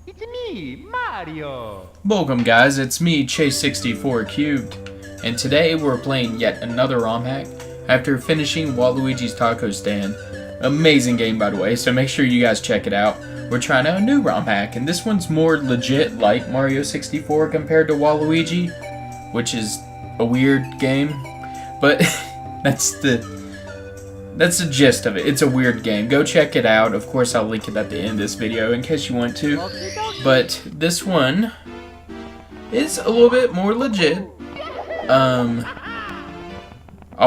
It's me, Mario! Welcome guys, it's me, Chase64 Cubed, and today we're playing yet another ROM hack after finishing Waluigi's Taco Stand. Amazing game by the way, so make sure you guys check it out. We're trying out a new ROM hack, and this one's more legit like Mario 64 compared to Waluigi, which is a weird game, but that's the gist of it. It's a weird game. Go check it out. Of course, I'll link it at the end of this video in case you want to. But this one is a little bit more legit. I'll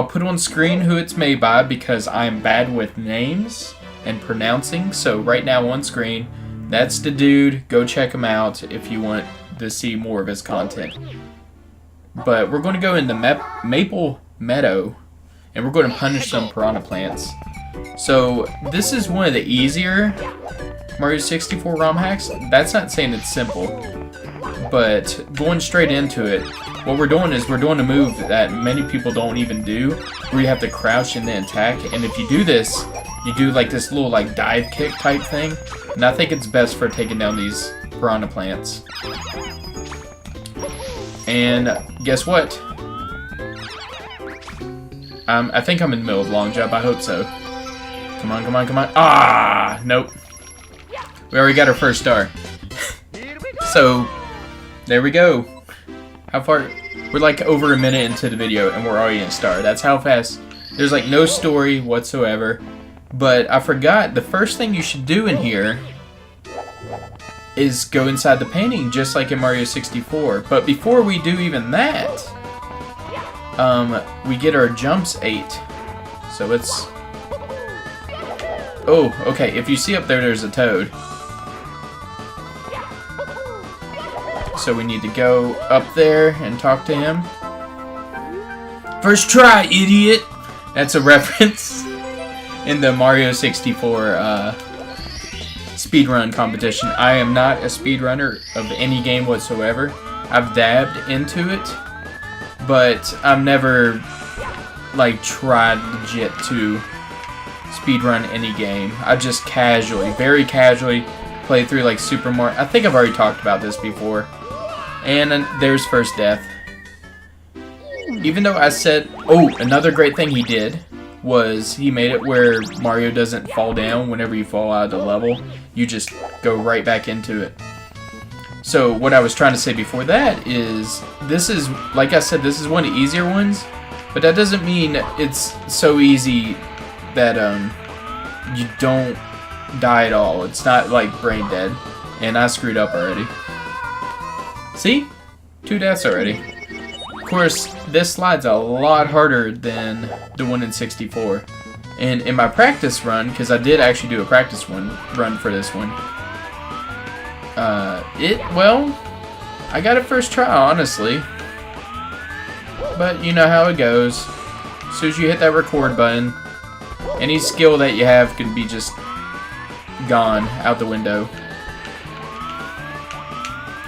put on screen who it's made by because I'm bad with names and pronouncing. So right now on screen, that's the dude. Go check him out if you want to see more of his content. But we're going to go into Maple Meadow, and we're going to punish some piranha plants. So this is one of the easier Mario 64 ROM hacks. That's not saying it's simple, but going straight into it, what we're doing is we're doing a move that many people don't even do, where you have to crouch and then attack. And if you do this, you do like this little like dive kick type thing, and I think it's best for taking down these piranha plants. And guess what? I think I'm in the middle of long jump. I hope so. Come on, come on, come on. Ah, nope. We already got our first star. So, there we go. How far? We're like over a minute into the video and we're already in a star. That's how fast. There's like no story whatsoever. But I forgot, the first thing you should do in here is go inside the painting just like in Mario 64. But before we do even that, we get our jumps 8. So it's... Oh, okay, if you see up there, there's a toad. So we need to go up there and talk to him. First try, idiot! That's a reference in the Mario 64 speedrun competition. I am not a speedrunner of any game whatsoever. I've dabbed into it, but I've never like tried legit to speedrun any game. I just casually, very casually play through like Super Mario. I think I've already talked about this before. And there's first death. Even though I said, oh, another great thing he did was he made it where Mario doesn't fall down whenever you fall out of the level. You just go right back into it. So what I was trying to say before that is, this is, like I said, this is one of the easier ones, but that doesn't mean it's so easy that you don't die at all. It's not like brain dead, and I screwed up already. See? 2 deaths already. Of course, this slide's a lot harder than the one in 64. And in my practice run, because I did actually do a practice run for this one, well, I got it first try, honestly. But you know how it goes. As soon as you hit that record button, any skill that you have could be just gone out the window.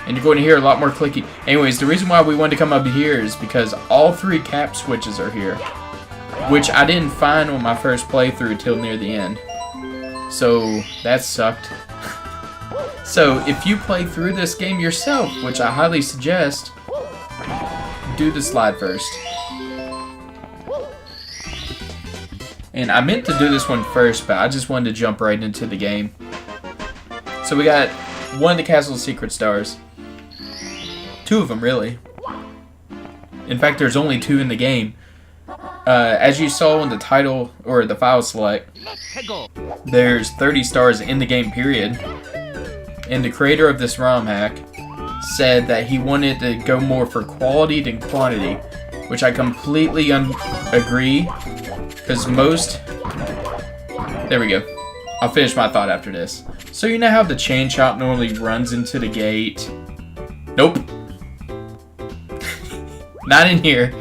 And you're going to hear a lot more clicking. Anyways, the reason why we wanted to come up here is because all 3 cap switches are here, which I didn't find on my first playthrough till near the end. So that sucked. So if you play through this game yourself, which I highly suggest, do the slide first. And I meant to do this one first, but I just wanted to jump right into the game. So we got one of the Castle's Secret Stars. 2 of them, really. In fact, there's only 2 in the game. As you saw in the title, or the file select, there's 30 stars in the game, period. And the creator of this ROM hack said that he wanted to go more for quality than quantity, which I completely agree, because most... There we go. I'll finish my thought after this. So you know how the chain chomp normally runs into the gate? Nope. Not in here.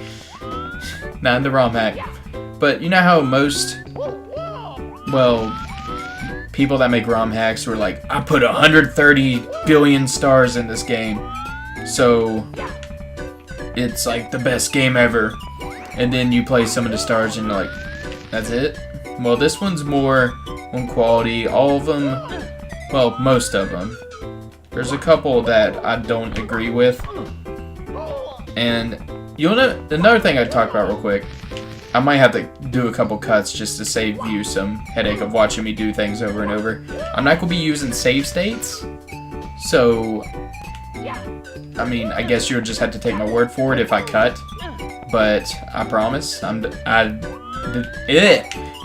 Not in the ROM hack. But you know how most, well, people that make ROM hacks were like, I put 130 billion stars in this game, so it's like the best game ever. And then you play some of the stars and you're like, that's it? Well, this one's more on quality. All of them, well, most of them There's a couple that I don't agree with. And you'll know, another thing I'd talk about real quick, I might have to do a couple cuts just to save you some headache of watching me do things over and over. I'm not going to be using save states, so, I mean, I guess you'll just have to take my word for it if I cut, but I promise, in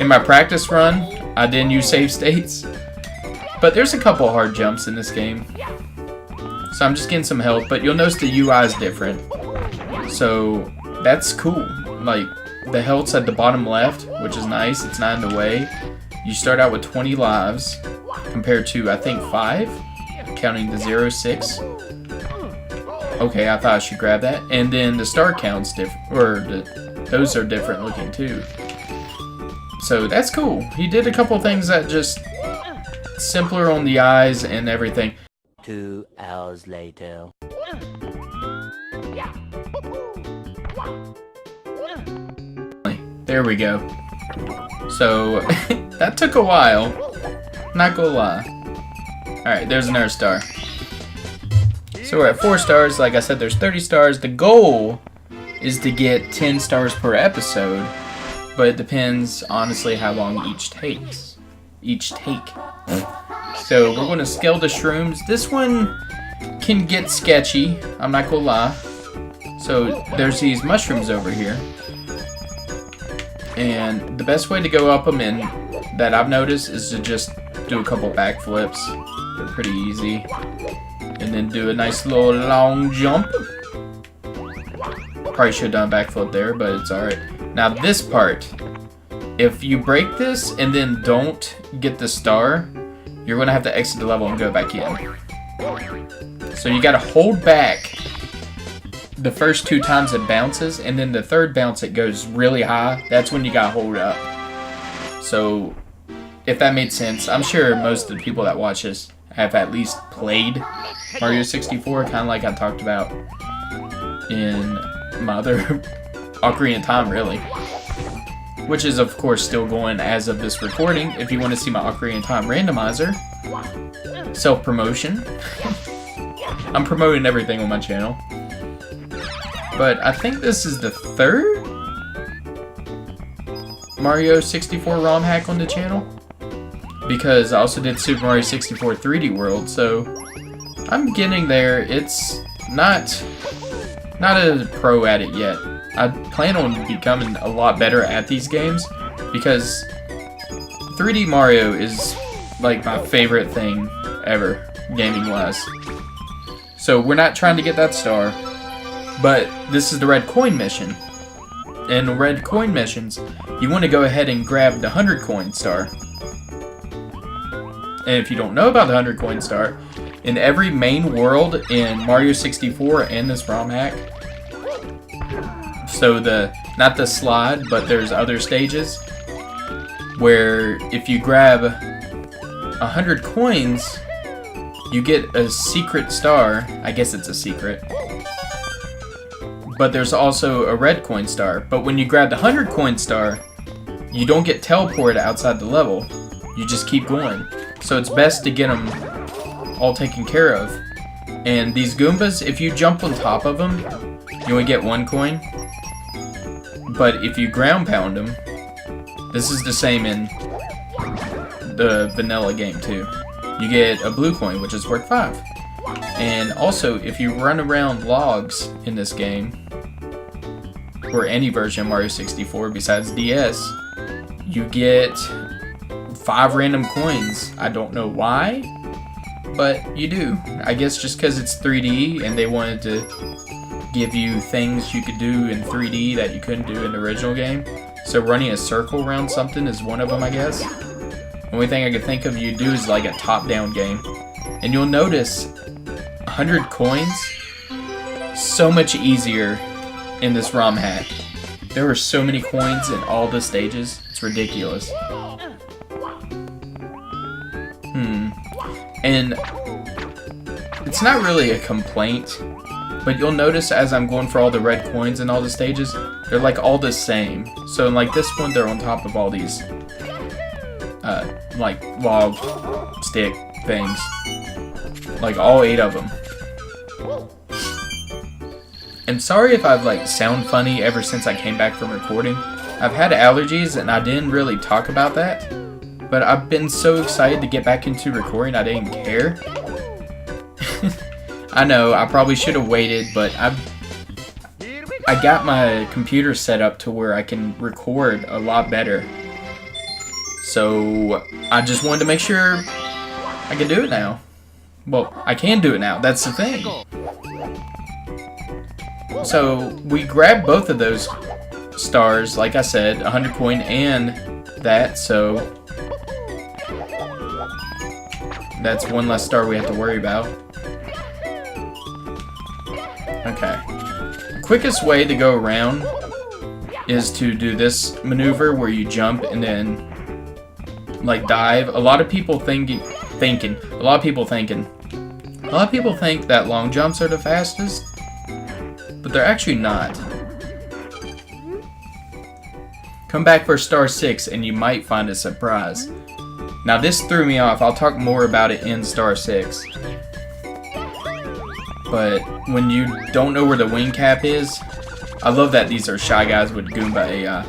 my practice run, I didn't use save states, but there's a couple hard jumps in this game, so I'm just getting some help, but you'll notice the UI is different, so that's cool. Like, the health's at the bottom left, which is nice. It's not in the way. You start out with 20 lives compared to, I think, 5, counting the 0, 6. Okay, I thought I should grab that. And then the star count's different, or those are different looking too. So that's cool. He did a couple things that just simpler on the eyes and everything. 2 hours later. There we go. So, that took a while. Not gonna lie. Alright, there's another star. So we're at 4 stars. Like I said, there's 30 stars. The goal is to get 10 stars per episode. But it depends, honestly, how long each takes. So, we're going to scale the shrooms. This one can get sketchy. I'm not gonna lie. So, there's these mushrooms over here. And the best way to go up them in that I've noticed is to just do a couple backflips. They're pretty easy. And then do a nice little long jump. Probably should have done a backflip there, but it's alright. Now this part, if you break this and then don't get the star, you're going to have to exit the level and go back in. So you got to hold back the first 2 times it bounces, and then the third bounce it goes really high. That's when you gotta hold up. So, if that made sense, I'm sure most of the people that watch this have at least played Mario 64, kind of like I talked about in my other Ocarina of Time, really. Which is, of course, still going as of this recording. If you want to see my Ocarina of Time randomizer, self-promotion. I'm promoting everything on my channel. But I think this is the 3rd Mario 64 ROM hack on the channel. Because I also did Super Mario 64 3D World, so I'm getting there. It's not a pro at it yet. I plan on becoming a lot better at these games because 3D Mario is like my favorite thing ever, gaming-wise. So we're not trying to get that star. But this is the red coin mission. And the red coin missions, you want to go ahead and grab the 100 coin star. And if you don't know about the 100 coin star, in every main world in Mario 64 and this ROM hack, so not the slide, but there's other stages where if you grab 100 coins, you get a secret star. I guess it's a secret. But there's also a red coin star. But when you grab the 100 coin star, you don't get teleported outside the level. You just keep going. So it's best to get them all taken care of. And these Goombas, if you jump on top of them, you only get 1 coin. But if you ground pound them, this is the same in the vanilla game too. You get a blue coin, which is worth 5. And also, if you run around logs in this game, or any version of Mario 64 besides DS, you get 5 random coins. I don't know why, but you do. I guess just because it's 3D and they wanted to give you things you could do in 3D that you couldn't do in the original game. So running a circle around something is one of them, I guess. The only thing I could think of you do is like a top-down game. And you'll notice 100 coins, so much easier in this ROM hack. There were so many coins in all the stages, it's ridiculous. And it's not really a complaint, but you'll notice as I'm going for all the red coins in all the stages, they're like all the same. So in like this one, they're on top of all these like log stick things. Like, all 8 of them. And sorry if I've, like, sound funny ever since I came back from recording. I've had allergies, and I didn't really talk about that. But I've been so excited to get back into recording, I didn't care. I know, I probably should have waited, but I got my computer set up to where I can record a lot better. So, I just wanted to make sure I can do it now. Well, I can do it now, that's the thing. So, we grabbed both of those stars, like I said, 100 coin and that, so that's one less star we have to worry about. Okay. The quickest way to go around is to do this maneuver where you jump and then like dive. A lot of people think that long jumps are the fastest, but they're actually not. Come back for star 6 and you might find a surprise. Now this threw me off. I'll talk more about it in star 6. But when you don't know where the wing cap is, I love that these are Shy Guys with Goomba AI.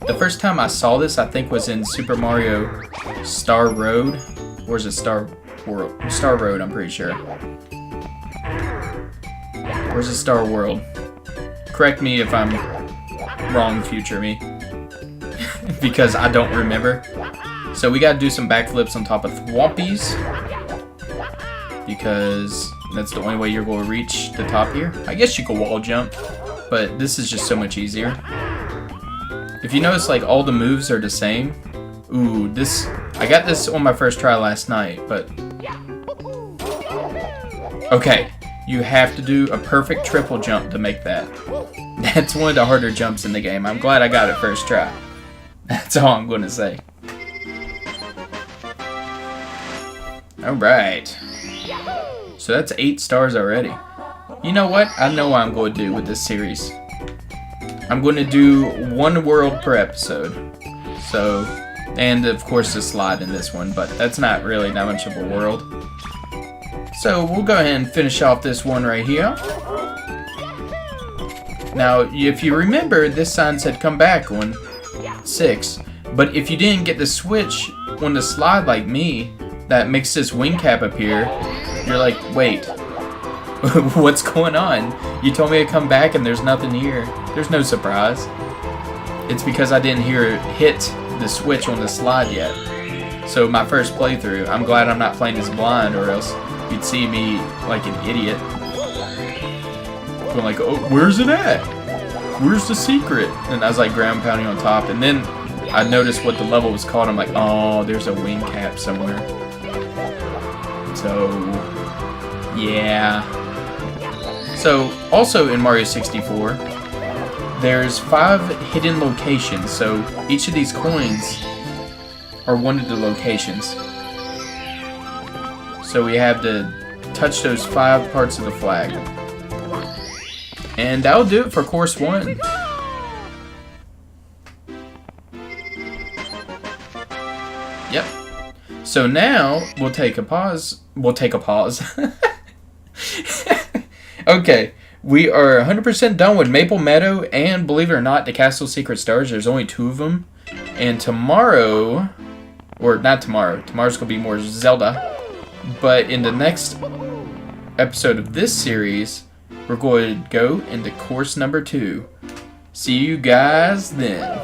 The first time I saw this, I think, was in Super Mario Star Road. Or is it Star World? Star Road, I'm pretty sure. Or is it Star World? Correct me if I'm wrong, future me. Because I don't remember. So we gotta do some backflips on top of Thwompies. Because that's the only way you're going to reach the top here. I guess you could wall jump, but this is just so much easier. If you notice, like, all the moves are the same. Ooh, this... I got this on my first try last night, but... Okay, you have to do a perfect triple jump to make that. That's one of the harder jumps in the game. I'm glad I got it first try. That's all I'm going to say. Alright. So that's 8 stars already. You know what? I know what I'm going to do with this series. I'm going to do 1 world per episode. So, and of course the slide in this one, but that's not really that much of a world. So we'll go ahead and finish off this one right here. Now, if you remember, this sign said come back on 6. But if you didn't get the switch on the slide like me, that makes this wing cap appear, you're like, wait, what's going on? You told me to come back and there's nothing here. There's no surprise. It's because I didn't hit the switch on the slide yet. So my first playthrough, I'm glad I'm not playing this blind, or else you'd see me like an idiot. Going like, oh, where's it at? Where's the secret? And I was like ground pounding on top, and then I noticed what the level was called. I'm like, oh, there's a wing cap somewhere. So, yeah. So, also in Mario 64, there's 5 hidden locations. So, each of these coins are one of the locations. So, we have to touch those 5 parts of the flag. And that'll do it for course 1. Yep. So now, we'll take a pause. Okay, we are 100% done with Maple Meadow, and believe it or not, the Castle Secret Stars. There's only 2 of them. And tomorrow, or not tomorrow, tomorrow's going to be more Zelda. But in the next episode of this series, we're going to go into course number 2. See you guys then.